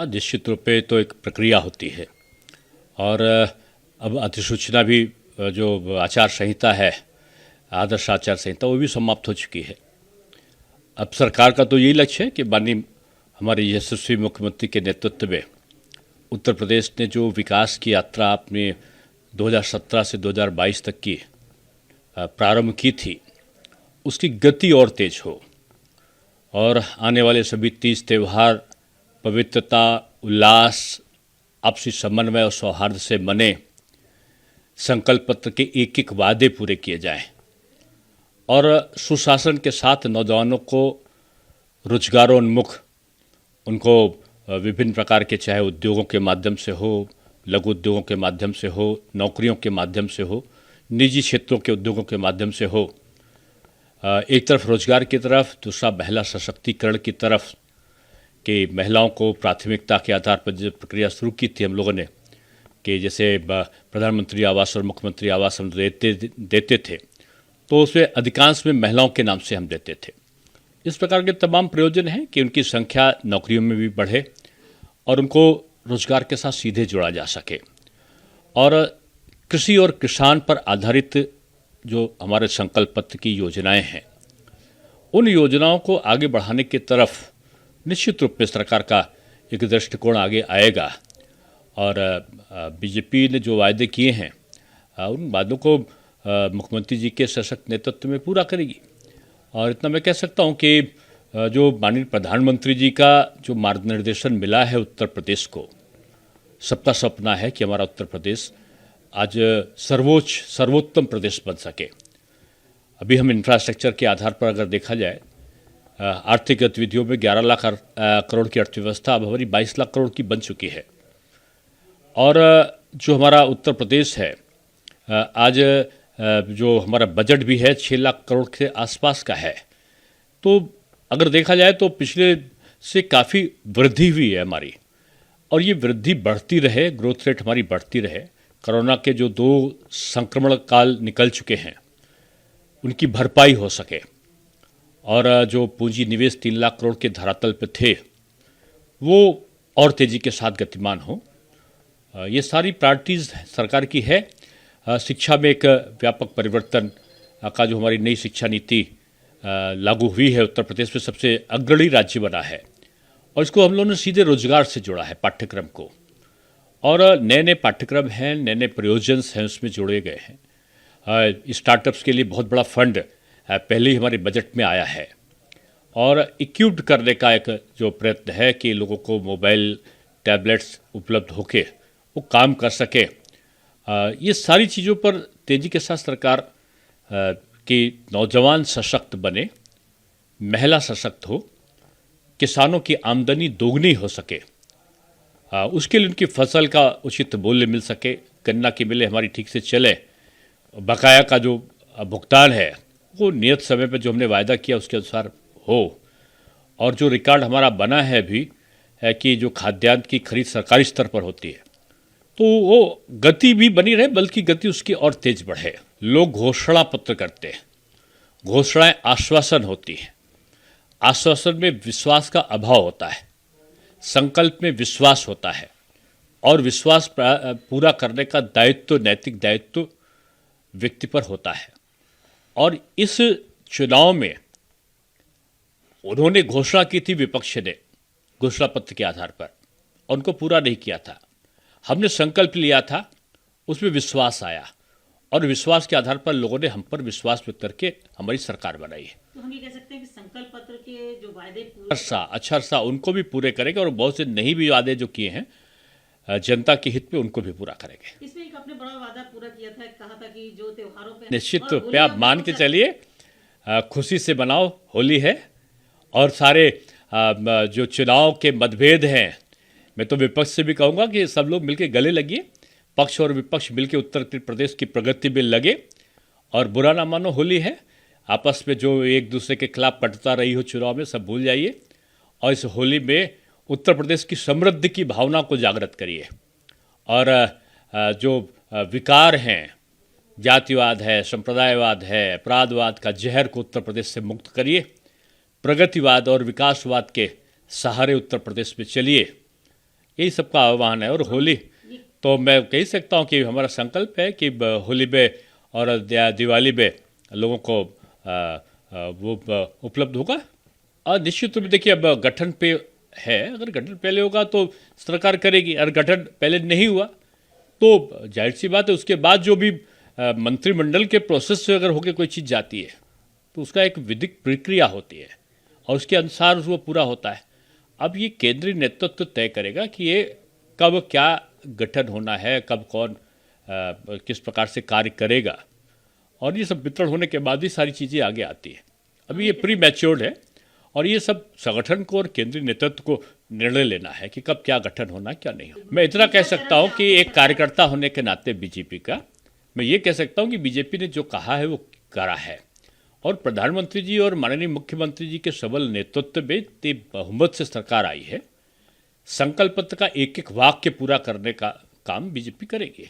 हाँ, निश्चित रूप पे तो एक प्रक्रिया होती है और अब अधिसूचना भी जो आचार संहिता है, आदर्श आचार संहिता, वो भी समाप्त हो चुकी है। अब सरकार का तो यही लक्ष्य है कि माननीय हमारे यशस्वी मुख्यमंत्री के नेतृत्व में उत्तर प्रदेश ने जो विकास की यात्रा आपने 2017 से 2022 तक की प्रारंभ की थी, उसकी गति और तेज हो और आने वाले सभी तीज त्यौहार पवित्रता, उल्लास, आपसी समन्वय और सौहार्द से मने, संकल्प पत्र के एक एक वादे पूरे किए जाएं और सुशासन के साथ नौजवानों को रोजगारोन्मुख, उनको विभिन्न प्रकार के, चाहे उद्योगों के माध्यम से हो, लघु उद्योगों के माध्यम से हो, नौकरियों के माध्यम से हो, निजी क्षेत्रों के उद्योगों के माध्यम से हो, एक तरफ रोजगार की तरफ, दूसरा महिला सशक्तिकरण की तरफ, कि महिलाओं को प्राथमिकता के आधार पर जो प्रक्रिया शुरू की थी हम लोगों ने, कि जैसे प्रधानमंत्री आवास और मुख्यमंत्री आवास हम देते थे, तो उसमें अधिकांश में महिलाओं के नाम से हम देते थे। इस प्रकार के तमाम प्रयोजन हैं कि उनकी संख्या नौकरियों में भी बढ़े और उनको रोजगार के साथ सीधे जोड़ा जा सके। और कृषि और किसान पर आधारित जो हमारे संकल्प पत्र की योजनाएं हैं, उन योजनाओं को आगे बढ़ाने की तरफ निश्चित रूप में सरकार का एक दृष्टिकोण आगे आएगा और बीजेपी ने जो वायदे किए हैं उन वादों को मुख्यमंत्री जी के सशक्त नेतृत्व में पूरा करेगी। और इतना मैं कह सकता हूं कि जो माननीय प्रधानमंत्री जी का जो मार्गनिर्देशन मिला है उत्तर प्रदेश को, सबका सपना है कि हमारा उत्तर प्रदेश आज सर्वोत्तम प्रदेश बन सके। अभी हम इंफ्रास्ट्रक्चर के आधार पर अगर देखा जाए, आर्थिक गतिविधियों में 11 लाख करोड़ की अर्थव्यवस्था अब हमारी 22 लाख करोड़ की बन चुकी है। और जो हमारा उत्तर प्रदेश है, आज जो हमारा बजट भी है 6 लाख करोड़ के आसपास का है। तो अगर देखा जाए तो पिछले से काफ़ी वृद्धि हुई है हमारी, और ये वृद्धि बढ़ती रहे, ग्रोथ रेट हमारी बढ़ती रहे। कोरोना के जो 2 संक्रमण काल निकल चुके हैं, उनकी भरपाई हो सके और जो पूंजी निवेश 3 लाख करोड़ के धरातल पर थे, वो और तेज़ी के साथ गतिमान हो। ये सारी प्रायोरिटीज़ सरकार की है। शिक्षा में एक व्यापक परिवर्तन का जो हमारी नई शिक्षा नीति लागू हुई है, उत्तर प्रदेश में सबसे अग्रणी राज्य बना है और इसको हम लोगों ने सीधे रोजगार से जोड़ा है पाठ्यक्रम को, और नए नए पाठ्यक्रम हैं, नए नए प्रयोजन हैं उसमें जोड़े गए हैं। स्टार्टअप्स के लिए बहुत बड़ा फंड पहले ही हमारे बजट में आया है और इक्विप्ड करने का एक जो प्रयत्न है कि लोगों को मोबाइल, टैबलेट्स उपलब्ध होके वो काम कर सके। ये सारी चीज़ों पर तेज़ी के साथ सरकार कि नौजवान सशक्त बने, महिला सशक्त हो, किसानों की आमदनी दोगुनी हो सके, उसके लिए उनकी फसल का उचित मूल्य मिल सके, गन्ना की मिलें हमारी ठीक से चले, बकाया का जो भुगतान है वो नियत समय पर जो हमने वायदा किया उसके अनुसार हो, और जो रिकॉर्ड हमारा बना है अभी है कि जो खाद्यान्न की खरीद सरकारी स्तर पर होती है, तो वो गति भी बनी रहे, बल्कि गति उसकी और तेज बढ़े। लोग घोषणा पत्र करते हैं, घोषणाएं आश्वासन होती हैं, आश्वासन में विश्वास का अभाव होता है, संकल्प में विश्वास होता है, और विश्वास पूरा करने का दायित्व, नैतिक दायित्व व्यक्ति पर होता है। और इस चुनाव में उन्होंने घोषणा की थी, विपक्ष ने घोषणा पत्र के आधार पर, और उनको पूरा नहीं किया था। हमने संकल्प लिया था, उसमें विश्वास आया, और विश्वास के आधार पर लोगों ने हम पर विश्वास व्यक्त करके हमारी सरकार बनाई है। तो हम ये कह सकते हैं कि संकल्प पत्र के जो वायदे अच्छा अरसा उनको भी पूरे करेंगे, और बहुत से नहीं भी वादे जो किए हैं जनता के हित में, उनको भी पूरा करेंगे। इसमें एक आपने बड़ा वादा पूरा किया था, कहा था कि जो त्योहारों पे निश्चित रूप पे आप मान के चलिए, खुशी से मनाओ, होली है, और सारे जो चुनाव के मतभेद हैं, मैं तो विपक्ष से भी कहूँगा कि सब लोग मिलकर गले लगिए, पक्ष और विपक्ष मिलकर उत्तर प्रदेश की प्रगति में लगे, और बुरा ना मानो, होली है, आपस में जो एक दूसरे के खिलाफ कटता रही हो चुनाव में, सब भूल जाइए, और इस होली में उत्तर प्रदेश की समृद्धि की भावना को जागृत करिए, और जो विकार हैं, जातिवाद है, संप्रदायवाद है, अपराधवाद का जहर को उत्तर प्रदेश से मुक्त करिए, प्रगतिवाद और विकासवाद के सहारे उत्तर प्रदेश में चलिए। यही सबका आह्वान है। और होली तो मैं कह सकता हूँ कि हमारा संकल्प है कि होली पे और दिवाली पे लोगों को उपलब्ध होगा। और निश्चित रूप से देखिए, अब गठन पे है, अगर गठन पहले होगा तो सरकार करेगी, अगर गठन पहले नहीं हुआ तो जाहिर सी बात है उसके बाद जो भी मंत्रिमंडल के प्रोसेस से अगर होकर कोई चीज़ जाती है तो उसका एक विधिक प्रक्रिया होती है और उसके अनुसार वो पूरा होता है। अब ये केंद्रीय नेतृत्व तय करेगा कि ये कब क्या गठन होना है, कब कौन किस प्रकार से कार्य करेगा, और ये सब वितरण होने के बाद ही सारी चीज़ें आगे आती है। अभी ये प्री मैच्योर्ड है और ये सब संगठन को और केंद्रीय नेतृत्व को निर्णय लेना है कि कब क्या गठन होना क्या नहीं हो। मैं इतना कह सकता हूँ कि एक कार्यकर्ता होने के नाते बीजेपी का मैं ये कह सकता हूँ कि बीजेपी ने जो कहा है वो करा है, और प्रधानमंत्री जी और माननीय मुख्यमंत्री जी के सबल नेतृत्व में बहुमत से सरकार आई है। संकल्प पत्र का एक एक वाक्य पूरा करने का काम बीजेपी करेगी।